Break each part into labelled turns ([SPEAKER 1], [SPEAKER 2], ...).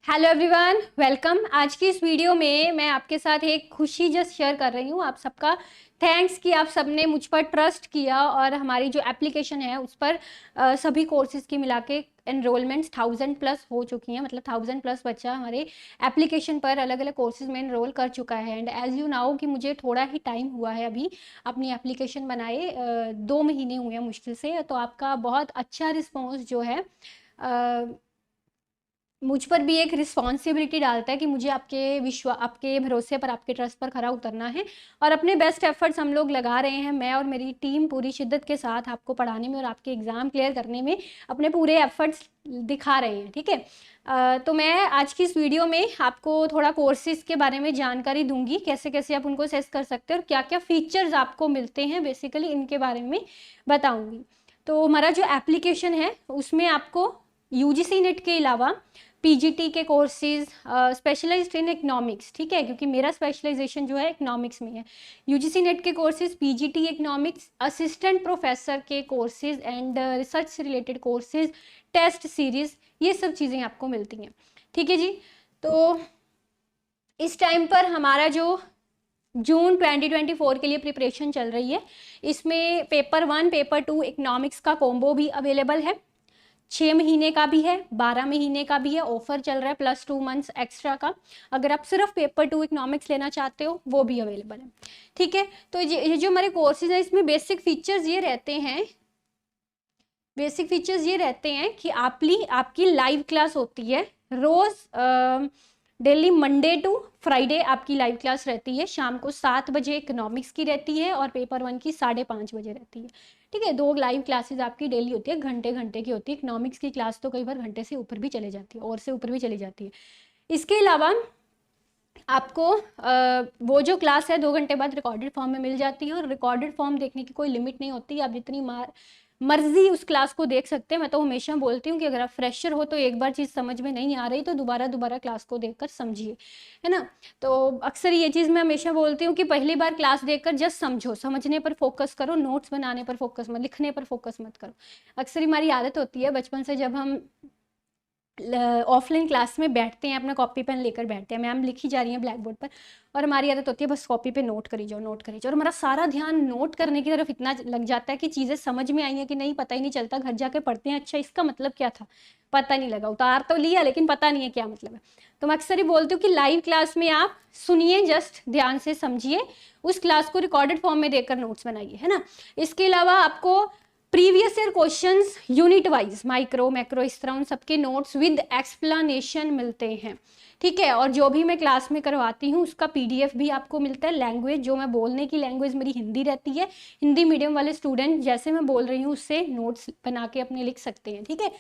[SPEAKER 1] Hello everyone, welcome. आज की इस वीडियो में मैं आपके साथ एक खुशी जस्ट शेयर कर रही हूँ। आप सबका थैंक्स कि आप सबने मुझ पर ट्रस्ट किया और हमारी जो एप्लीकेशन है उस पर सभी कोर्सेज की मिला के एनरोलमेंट्स 1000+ हो चुकी हैं। मतलब 1000+ बच्चा हमारे एप्लीकेशन पर अलग अलग कोर्सेज में एनरोल कर चुका है। एंड एज यू नाउ कि मुझे थोड़ा ही टाइम हुआ है अभी अपनी एप्लीकेशन बनाए, 2 महीने हुए हैं मुश्किल से। तो आपका बहुत अच्छा रिस्पॉन्स जो है मुझ पर भी एक रिस्पॉन्सिबिलिटी डालता है कि मुझे आपके भरोसे पर, आपके ट्रस्ट पर खरा उतरना है और अपने बेस्ट एफर्ट्स हम लोग लगा रहे हैं। मैं और मेरी टीम पूरी शिद्दत के साथ आपको पढ़ाने में और आपके एग्ज़ाम क्लियर करने में अपने पूरे एफर्ट्स दिखा रहे हैं। ठीक है। तो मैं आज की इस वीडियो में आपको थोड़ा कोर्सेज के बारे में जानकारी दूंगी, कैसे कैसे आप उनको असेस कर सकते हैं और क्या क्या फीचर्स आपको मिलते हैं, बेसिकली इनके बारे में बताऊंगी। तो हमारा जो एप्लीकेशन है उसमें आपको यूजीसी नेट के अलावा पीजीटी के कोर्सेज, स्पेशलाइज्ड इन इकोनॉमिक्स, ठीक है, क्योंकि मेरा स्पेशलाइजेशन जो है इकोनॉमिक्स में है। यूजीसी नेट के courses, PGT economics, assistant professor के कोर्सेज एंड रिसर्च से रिलेटेड कोर्सेज, टेस्ट सीरीज, ये सब चीज़ें आपको मिलती हैं। ठीक है जी। तो इस टाइम पर हमारा जो जून 2024 के लिए प्रिपरेशन चल रही है, इसमें पेपर 1 पेपर 2 इकोनॉमिक्स का कॉम्बो भी अवेलेबल है। 6 महीने का भी है, 12 महीने का भी है। ऑफर चल रहा है +2 मंथ्स एक्स्ट्रा का। अगर आप सिर्फ पेपर 2 इकोनॉमिक्स लेना चाहते हो वो भी अवेलेबल है। ठीक है। तो ये जो हमारे कोर्सेज है इसमें बेसिक फीचर्स ये रहते हैं कि आपकी लाइव क्लास होती है रोज, डेली मंडे टू फ्राइडे आपकी लाइव क्लास रहती है। शाम को 7 बजे इकोनॉमिक्स की रहती है और पेपर 1 की 5:30 बजे रहती है। ठीक है। 2 लाइव क्लासेस आपकी डेली होती है, घंटे घंटे की होती है। इकोनॉमिक्स की क्लास तो कई बार घंटे से ऊपर भी चले जाती है और से ऊपर भी चली जाती है। इसके अलावा आपको वो जो क्लास है 2 घंटे बाद रिकॉर्डेड फॉर्म में मिल जाती है और रिकॉर्डेड फॉर्म देखने की कोई लिमिट नहीं होती। आप जितनी मर्जी उस क्लास को देख सकते हैं। मैं तो हमेशा बोलती हूँ कि अगर आप फ्रेशर हो तो एक बार चीज़ समझ में नहीं आ रही तो दोबारा क्लास को देखकर समझिए, है ना। तो अक्सर ये चीज़ मैं हमेशा बोलती हूँ कि पहली बार क्लास देखकर जस्ट समझो, समझने पर फोकस करो, नोट्स बनाने पर फोकस मत, लिखने पर फोकस मत करो। अक्सर हमारी आदत होती है बचपन से, जब हम ऑफलाइन क्लास में बैठते हैं, अपना कॉपी पेन लेकर बैठते हैं, मैम लिखी जा रही है ब्लैक बोर्ड पर और हमारी आदत होती है बस कॉपी पे नोट करी जाओ, नोट करी जाओ, और हमारा सारा ध्यान नोट करने की तरफ इतना लग जाता है कि चीज़ें समझ में आई हैं कि नहीं पता ही नहीं चलता। घर जाके पढ़ते हैं, अच्छा इसका मतलब क्या था, पता नहीं लगा, उतार तो लिया लेकिन पता नहीं है क्या मतलब है। तो मैं अक्सर ही बोलती हूँ कि लाइव क्लास में आप सुनिए, जस्ट ध्यान से समझिए, उस क्लास को रिकॉर्डेड फॉर्म में देखकर नोट्स बनाइए, है ना। इसके अलावा आपको previous year questions unit wise, micro macro, इस तरह उन सबके नोट्स विद एक्सप्लेनेशन मिलते हैं। ठीक है। और जो भी मैं क्लास में करवाती हूँ उसका पीडीएफ भी आपको मिलता है। लैंग्वेज, जो मैं बोलने की लैंग्वेज मेरी हिंदी रहती है, हिंदी मीडियम वाले स्टूडेंट जैसे मैं बोल रही हूँ उससे नोट्स बना के अपने लिख सकते हैं। ठीक है।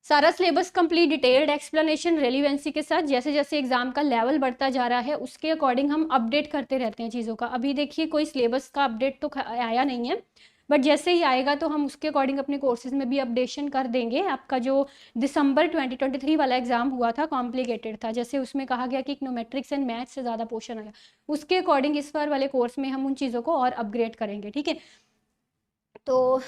[SPEAKER 1] सारा syllabus complete, detailed explanation, relevancy के साथ। जैसे जैसे एग्जाम का लेवल बढ़ता जा रहा है उसके अकॉर्डिंग हम अपडेट करते रहते हैं चीज़ों का। अभी देखिए कोई सिलेबस का अपडेट तो आया नहीं है, बट जैसे ही आएगा तो हम उसके अकॉर्डिंग अपने कोर्सेज में भी अपडेशन कर देंगे। आपका जो दिसंबर 2023 वाला एग्जाम हुआ था कॉम्प्लिकेटेड था, जैसे उसमें कहा गया कि इकोनोमेट्रिक्स एंड मैथ्स से ज़्यादा पोर्शन आया, उसके अकॉर्डिंग इस बार वाले कोर्स में हम उन चीज़ों को और अपग्रेड करेंगे। ठीक है। तो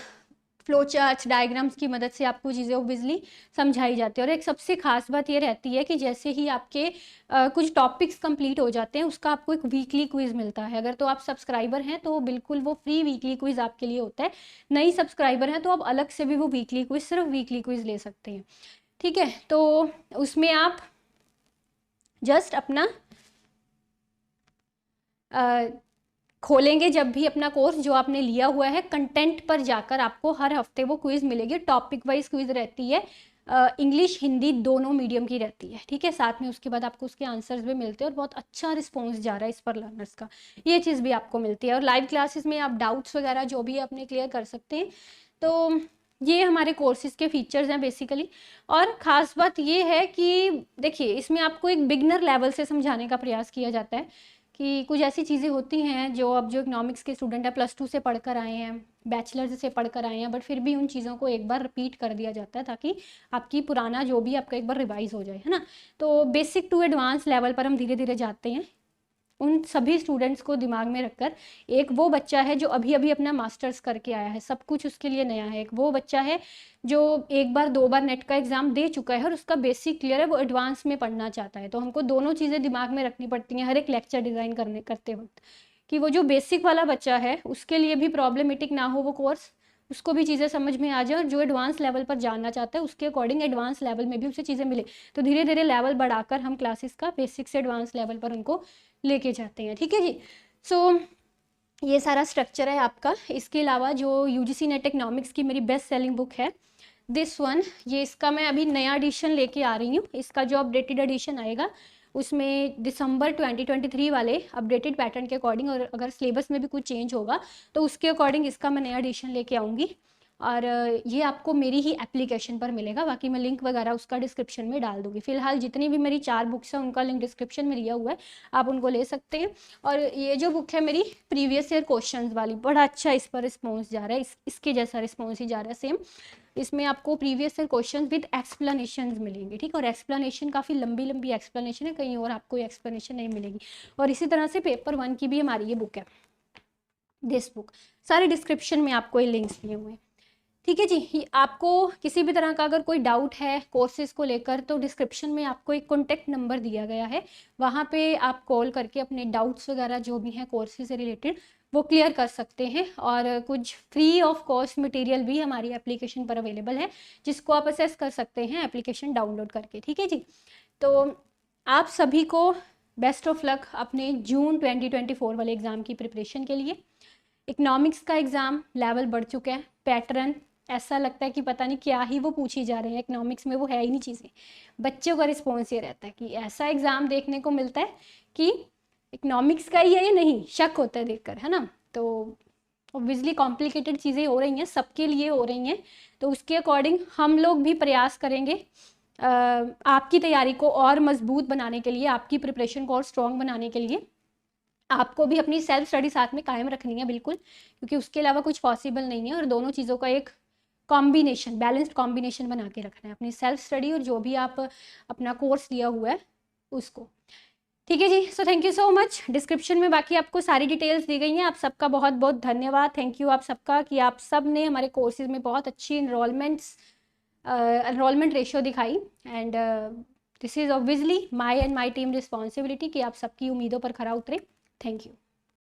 [SPEAKER 1] फ्लो चार्ट्स, डायग्राम्स की मदद से आपको चीज़ें ओबियसली समझाई जाती है। और एक सबसे खास बात ये रहती है कि जैसे ही आपके कुछ टॉपिक्स कंप्लीट हो जाते हैं उसका आपको एक वीकली क्विज मिलता है। अगर तो आप सब्सक्राइबर हैं तो बिल्कुल वो फ्री वीकली क्विज आपके लिए होता है। नई सब्सक्राइबर हैं तो आप अलग से भी वो वीकली क्विज, सिर्फ वीकली क्विज ले सकते हैं। ठीक है। तो उसमें आप जस्ट अपना खोलेंगे जब भी अपना कोर्स जो आपने लिया हुआ है, कंटेंट पर जाकर आपको हर हफ्ते वो क्विज मिलेगी। टॉपिक वाइज क्विज रहती है, इंग्लिश हिंदी दोनों मीडियम की रहती है। ठीक है। साथ में उसके बाद आपको उसके आंसर्स भी मिलते हैं और बहुत अच्छा रिस्पॉन्स जा रहा है इस पर लर्नर्स का, ये चीज़ भी आपको मिलती है। और लाइव क्लासेस में आप डाउट्स वगैरह जो भी अपने क्लियर कर सकते हैं। तो ये हमारे कोर्सेज के फीचर्स हैं बेसिकली। और ख़ास बात ये है कि देखिए इसमें आपको एक बिगनर लेवल से समझाने का प्रयास किया जाता है कि कुछ ऐसी चीज़ें होती हैं जो अब जो इकोनॉमिक्स के स्टूडेंट है, +2 से पढ़कर आए हैं, बैचलर्स से पढ़कर आए हैं, बट फिर भी उन चीज़ों को एक बार रिपीट कर दिया जाता है ताकि आपकी पुराना जो भी आपका एक बार रिवाइज हो जाए, है ना। तो बेसिक टू एडवांस लेवल पर हम धीरे धीरे जाते हैं। उन सभी स्टूडेंट्स को दिमाग में रखकर, एक वो बच्चा है जो अभी अभी अपना मास्टर्स करके आया है, सब कुछ उसके लिए नया है, एक वो बच्चा है जो एक बार 2 बार नेट का एग्ज़ाम दे चुका है और उसका बेसिक क्लियर है, वो एडवांस में पढ़ना चाहता है। तो हमको दोनों चीज़ें दिमाग में रखनी पड़ती हैं हर एक लेक्चर डिज़ाइन करते वक्त, कि वो जो बेसिक वाला बच्चा है उसके लिए भी प्रॉब्लमेटिक ना हो वो कोर्स, उसको भी चीज़ें समझ में आ जाए, और जो एडवांस लेवल पर जानना चाहता है उसके अकॉर्डिंग एडवांस लेवल में भी उसे चीज़ें मिले। तो धीरे धीरे लेवल बढ़ाकर हम क्लासेस का बेसिक से एडवांस लेवल पर उनको लेके जाते हैं। ठीक है जी। सो ये सारा स्ट्रक्चर है आपका। इसके अलावा जो यूजीसी नेट इकोनॉमिक्स की मेरी बेस्ट सेलिंग बुक है दिस वन, ये इसका मैं अभी नया एडिशन लेके आ रही हूँ। इसका जो अपडेटेड एडिशन आएगा उसमें दिसंबर 2023 वाले अपडेटेड पैटर्न के अकॉर्डिंग, और अगर सिलेबस में भी कुछ चेंज होगा तो उसके अकॉर्डिंग इसका मैं नया एडिशन लेके आऊँगी। और ये आपको मेरी ही एप्लीकेशन पर मिलेगा, बाकी मैं लिंक वगैरह उसका डिस्क्रिप्शन में डाल दूँगी। फिलहाल जितनी भी मेरी 4 बुक्स हैं उनका लिंक डिस्क्रिप्शन में दिया हुआ है, आप उनको ले सकते हैं। और ये जो बुक है मेरी प्रीवियस ईयर क्वेश्चंस वाली, बड़ा अच्छा इस पर रिस्पॉन्स जा रहा है, इसके जैसा रिस्पॉन्स ही जा रहा है सेम। इसमें आपको previous year question with explanation मिलेंगे। ठीक, और एक्सप्लेनेशन काफ़ी लंबी लंबी एक्सप्लेनेशन है, कहीं और आपको एक्सप्लेनेशन नहीं मिलेगी। और इसी तरह से पेपर 1 की भी हमारी ये बुक है, दिस बुक, सारे डिस्क्रिप्शन में आपको ये लिंक्स दिए हुए हैं। ठीक है जी। आपको किसी भी तरह का अगर कोई डाउट है कोर्सेज को लेकर तो डिस्क्रिप्शन में आपको एक कॉन्टैक्ट नंबर दिया गया है, वहाँ पे आप कॉल करके अपने डाउट्स वगैरह जो भी हैं कोर्सेज से रिलेटेड वो क्लियर कर सकते हैं। और कुछ फ्री ऑफ कॉस्ट मटेरियल भी हमारी एप्लीकेशन पर अवेलेबल है जिसको आप असेस कर सकते हैं एप्लीकेशन डाउनलोड करके। ठीक है जी। तो आप सभी को बेस्ट ऑफ लक अपने जून 2024 वाले एग्ज़ाम की प्रिपरेशन के लिए। इकोनॉमिक्स का एग्ज़ाम लेवल बढ़ चुका है, पैटर्न ऐसा लगता है कि पता नहीं क्या ही वो पूछी जा रहे हैं, इकोनॉमिक्स में वो है ही नहीं चीज़ें। बच्चों का रिस्पॉन्स ये रहता है कि ऐसा एग्ज़ाम देखने को मिलता है कि इकोनॉमिक्स का ही है या नहीं, शक होता है देखकर, है ना। तो ऑब्वियसली कॉम्प्लिकेटेड चीज़ें हो रही हैं, सबके लिए हो रही हैं, तो उसके अकॉर्डिंग हम लोग भी प्रयास करेंगे आपकी तैयारी को और मजबूत बनाने के लिए, आपकी प्रिपरेशन को और स्ट्रॉन्ग बनाने के लिए। आपको भी अपनी सेल्फ स्टडी साथ में कायम रखनी है बिल्कुल, क्योंकि उसके अलावा कुछ पॉसिबल नहीं है, और दोनों चीज़ों का एक कॉम्बिनेशन, बैलेंस्ड कॉम्बिनेशन बना के रखना है, अपनी सेल्फ स्टडी और जो भी आप अपना कोर्स लिया हुआ है उसको। ठीक है जी। So thank you so much. Description में बाकी आपको सारी डिटेल्स दी गई हैं। आप सबका बहुत बहुत धन्यवाद, थैंक यू आप सबका कि आप सब ने हमारे कोर्सेज में बहुत अच्छी एनरोलमेंट रेशियो दिखाई। And this is obviously my and my team responsibility कि आप सबकी उम्मीदों पर खरा उतरे। Thank you.